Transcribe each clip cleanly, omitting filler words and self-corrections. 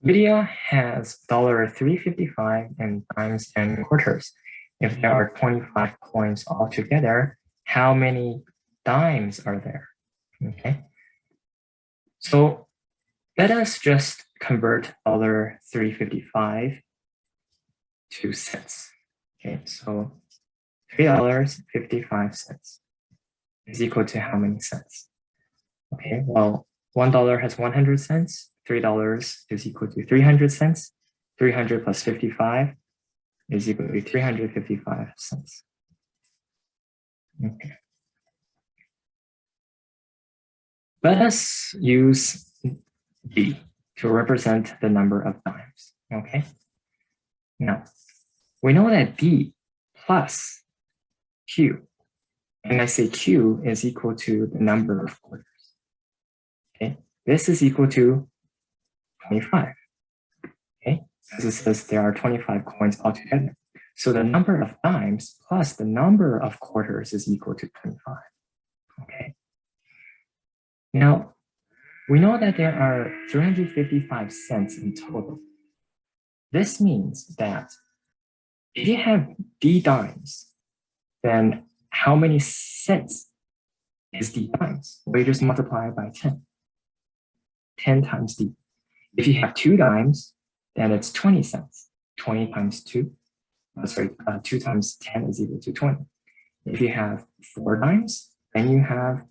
Lydia has $3.55 in dimes and quarters. If there are 25 coins altogether, how many dimes are there? Okay. So let us just convert $3.55 to cents. Okay, so $3.55 is equal to how many cents? Okay, well, $1 has 100 cents. $3 is equal to 300 cents. 300 plus 55 is equal to 355 cents. Okay. Let us use D to represent the number of dimes. Okay. Now, we know that D plus Q, and I say Q is equal to the number of quarters. Okay, this is equal to 25. Okay, as it says there are 25 coins altogether. So the number of dimes plus the number of quarters is equal to 25. Okay. Now, we know that there are 355 cents in total. This means that if you have D dimes, then how many cents is D dimes? We just multiply it by 10. 10 times D. If you have 2 dimes, then it's 20 cents. 20 times 2. 2 times 10 is equal to 20. If you have 4 dimes, then you have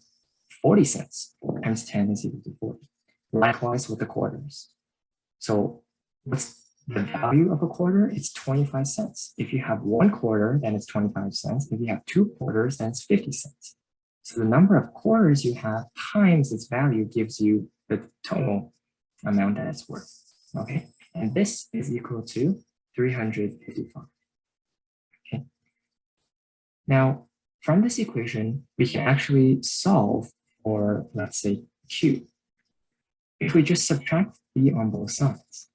40 cents. 4 times 10 is equal to 40. Likewise with the quarters. So what's the value of a quarter? It's 25 cents. If you have 1 quarter, then it's 25 cents. If you have 2 quarters, then it's 50 cents. So the number of quarters you have times its value gives you the total amount that it's worth. Okay, and this is equal to 355. Okay. Now, from this equation, we can actually solve for, let's say, Q. If we just subtract B on both sides,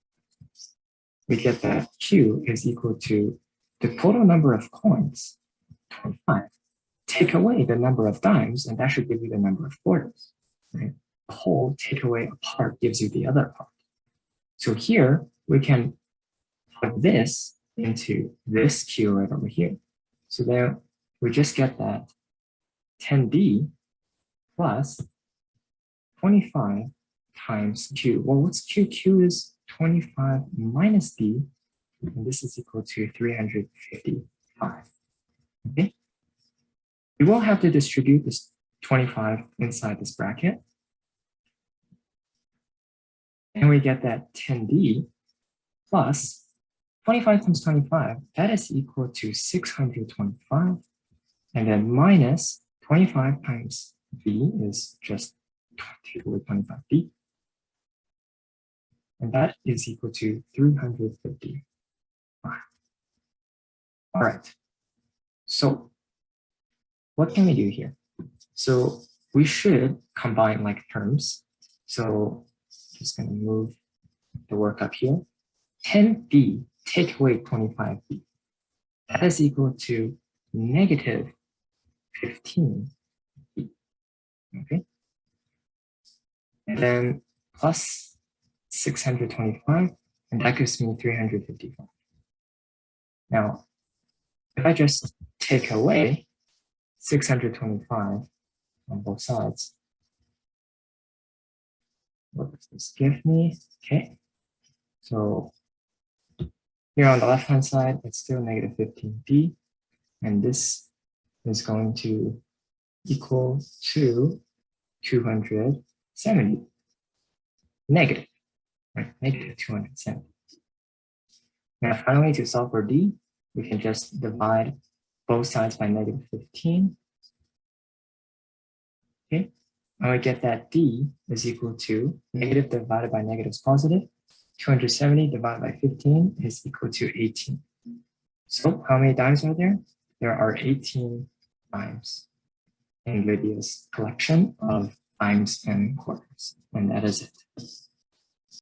we get that Q is equal to the total number of coins, 25. Take away the number of dimes, and that should give you the number of quarters. Right? The whole take away a part gives you the other part. So here, we can plug this into this Q right over here. So then we just get that 10D plus 25 times Q. Well, what's Q? Q is 25 minus D, and this is equal to 355. Okay. We will have to distribute this 25 inside this bracket. And we get that 10D plus 25 times 25, that is equal to 625. And then minus 25 times B is just take away 25D. And that is equal to 355. All right. So what can we do here? So we should combine like terms. So just going to move the work up here. 10D take away 25D. That is equal to negative 15D. Okay. And then plus 625, and that gives me 355. Now, if I just take away 625 on both sides, what does this give me? Okay, so here on the left-hand side, it's still negative 15D, and this is going to equal to 270. Negative, right? Negative 270. Now, finally, to solve for D, we can just divide both sides by negative 15. Okay, and we get that D is equal to negative divided by negative is positive. 270 divided by 15 is equal to 18. So how many dimes are there? There are 18 dimes in Lydia's collection of dimes and quarters, and that is it.